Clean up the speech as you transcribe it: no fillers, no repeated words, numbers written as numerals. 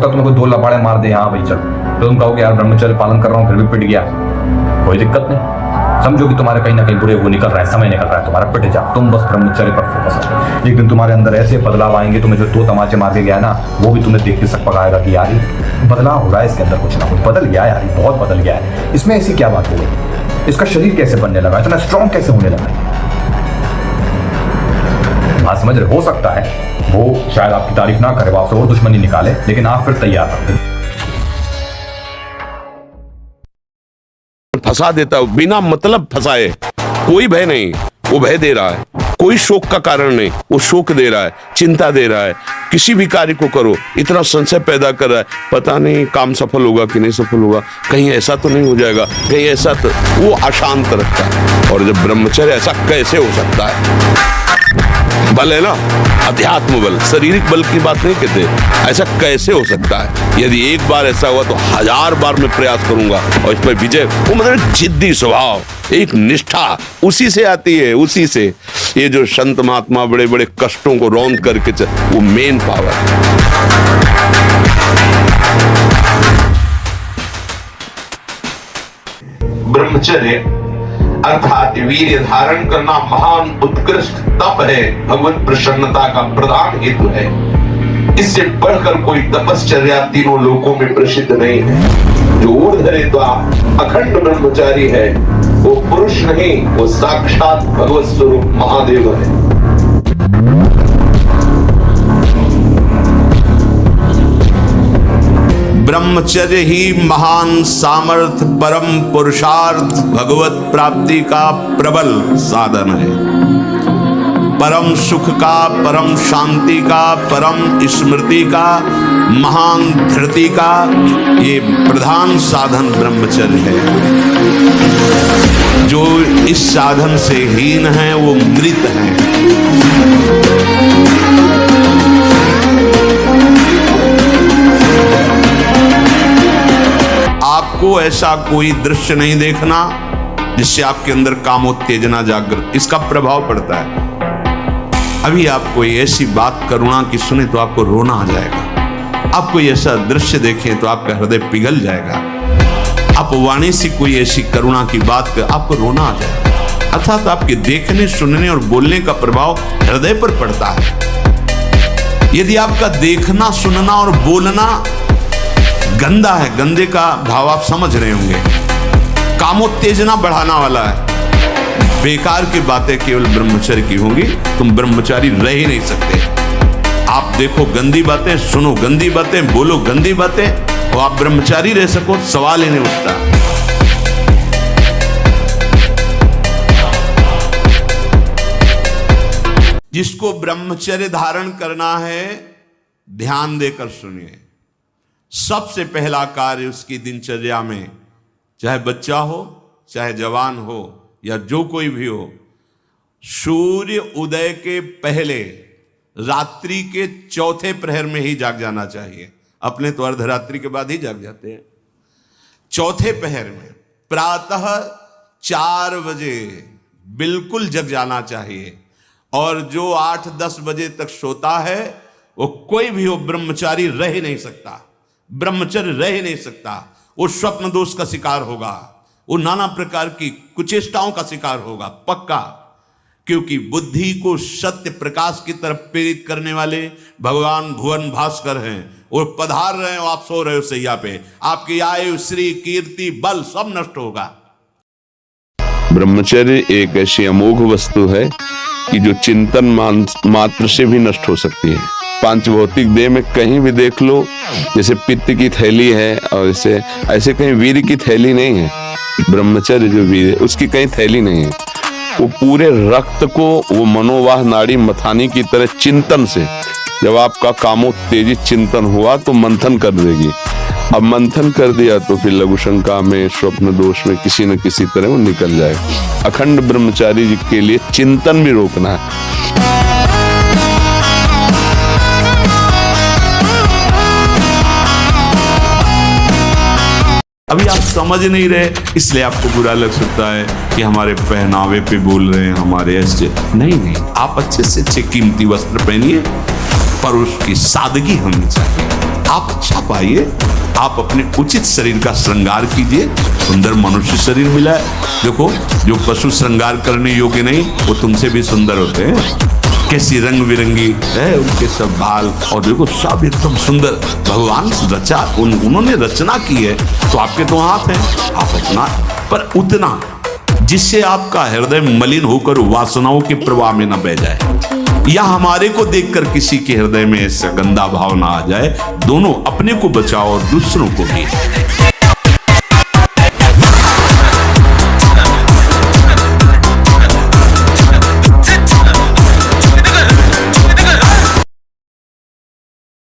सकता है तुम्हें कोई 2 लबाड़े मार दे, हाँ भाई चल, तो तुम कहोगे यार ब्रह्मचर्य पालन कर रहा हूँ फिर भी पिट गया, कोई दिक्कत नहीं। समझो कि तुम्हारे कहीं ना कहीं बुरे वो निकल रहा है, समय निकल रहा है तुम्हारा, पिट जा, तुम बस ब्रह्मचर्य पर फोकस करो। एक दिन तुम्हारे अंदर ऐसे बदलाव आएंगे, तुम्हें जो 2 तमाचे मार के गया ना, वो भी तुम्हें देख के सक पकाएगा कि यार ये बदलाव हो रहा है इसके अंदर, कुछ ना कुछ बदल गया यार, ये बहुत बदल गया है, इसमें ऐसी क्या बात हो गई, इसका शरीर कैसे बनने लगा, इतना स्ट्रांग कैसे होने लगा। बात समझ रहे हो? सकता है वो शायद आपकी तारीफ ना करे, वो आपसे और दुश्मनी निकाले, लेकिन आप फिर तैयार रखें। फंसा देता है बिना मतलब फंसाए, कोई भय नहीं, वो भय दे रहा है, कोई शोक का कारण नहीं, वो शोक दे रहा है, चिंता दे रहा है। किसी भी कार्य को करो इतना संशय पैदा कर रहा है, पता नहीं काम सफल होगा कि नहीं सफल होगा, कहीं ऐसा तो नहीं हो जाएगा, कहीं ऐसा तो, वो अशांत रखता है। और जब ब्रह्मचर्य, ऐसा कैसे हो सकता है? बल है ना, अध्यात्म बल, शारीरिक बल की बात नहीं कहते, ऐसा कैसे हो सकता है? यदि एक बार ऐसा हुआ तो 1000 बार मैं प्रयास करूंगा और इस पर विजय। वो मतलब जिद्दी स्वभाव, एक निष्ठा उसी से आती है, उसी से। ये जो संत महात्मा बड़े बड़े कष्टों को रौंद करके वो मेन पावर है। ब्रह्मचर्य अर्थात वीर्य धारण करना महान उत्कृष्ट तप है, भगवत प्रसन्नता का प्रधान हेतु है। इससे बढ़कर कोई तपश्चर्या तीनों लोकों में प्रसिद्ध नहीं है। जो ऊर्ध्वरेत्वा अखंड ब्रह्मचारी है वो पुरुष नहीं, वो साक्षात भगवत स्वरूप महादेव है। ब्रह्मचर्य ही महान सामर्थ्य, परम पुरुषार्थ, भगवत प्राप्ति का प्रबल साधन है। परम सुख का, परम शांति का, परम स्मृति का, महान धृति का ये प्रधान साधन ब्रह्मचर्य है। जो इस साधन से हीन है वो मृत है। आपको ऐसा कोई दृश्य नहीं देखना जिससे आपके अंदर कामोत्तेजना जागृत, इसका प्रभाव पड़ता है। अभी आप कोई ऐसी बात करुणा की सुने तो आपको रोना आ जाएगा। आप कोई ऐसा दृश्य देखें तो आपका हृदय पिघल जाएगा। आप वाणी से कोई ऐसी करुणा की बात कर आपको रोना आ जाएगा। अर्थात आपके देखने, सुनने और बोलने का प्रभाव हृदय पर पड़ता है। यदि आपका देखना, सुनना और बोलना गंदा है, गंदे का भाव आप समझ रहे होंगे, कामोत्तेजना बढ़ाना वाला है, बेकार की बातें केवल ब्रह्मचर्य की होंगी, तुम ब्रह्मचारी रह ही नहीं सकते। आप देखो गंदी बातें, सुनो गंदी बातें, बोलो गंदी बातें, और आप ब्रह्मचारी रह सको, सवाल ही नहीं उठता। जिसको ब्रह्मचर्य धारण करना है, ध्यान देकर सुनिए। सबसे पहला कार्य उसकी दिनचर्या में, चाहे बच्चा हो, चाहे जवान हो, या जो कोई भी हो, सूर्य उदय के पहले रात्रि के चौथे प्रहर में ही जाग जाना चाहिए। अपने तो अर्धरात्रि के बाद ही जाग जाते हैं। चौथे प्रहर में प्रातः 4 बजे बिल्कुल जग जाना चाहिए। और जो 8-10 बजे तक सोता है वो कोई भी हो, ब्रह्मचारी रह ही नहीं सकता, ब्रह्मचर्य रह ही नहीं सकता। वो स्वप्न दोष का शिकार होगा, वो नाना प्रकार की कुचेष्टाओं का शिकार होगा पक्का। क्योंकि बुद्धि को सत्य प्रकाश की तरफ प्रेरित करने वाले भगवान भुवन भास्कर हैं। वो पधार रहे हो, आप सो रहे हो सैया पे, आपकी आयु, श्री, कीर्ति, बल सब नष्ट होगा। ब्रह्मचर्य एक ऐसी अमोघ वस्तु है कि जो चिंतन मात्र से भी नष्ट हो सकती है। पांच भौतिक देह में कहीं भी देख लो, जैसे पित्त की थैली है और ऐसे कहीं वीर की थैली नहीं है। ब्रह्मचर्य जो वीर है उसकी कहीं थैली नहीं है। वो पूरे रक्त को वो मनोवाह नाड़ी मथानी की तरह चिंतन से, जब आपका कामोत्तेजित चिंतन हुआ तो मंथन कर देगी। अब मंथन कर दिया तो फिर लघु शंका में, स्वप्न दोष में किसी न किसी तरह वो निकल जाए। अखंड ब्रह्मचारी जी के लिए चिंतन भी रोकना है। अभी आप समझ नहीं रहे इसलिए आपको बुरा लग सकता है कि हमारे पहनावे पे बोल रहे हैं, हमारे ऐसे नहीं, आप अच्छे से अच्छे कीमती वस्त्र पहनिए, पर उसकी सादगी होनी चाहिए। आप अच्छा पाइए, आप अपने उचित शरीर का श्रृंगार कीजिए। सुंदर मनुष्य शरीर मिला है। देखो, जो पशु श्रृंगार करने योग्य नहीं वो तुमसे भी सुंदर होते हैं। कैसी रंग बिरंगी है उनके सब बाल, और देखो सब एकदम सुंदर भगवान रचा, उन्होंने रचना की है। तो आपके तो हाथ हैं, आप अपना, पर उतना जिससे आपका हृदय मलिन होकर वासनाओं के प्रवाह में न बह जाए, या हमारे को देखकर किसी के हृदय में ऐसा गंदा भाव ना आ जाए। दोनों, अपने को बचाओ और दूसरों को भी।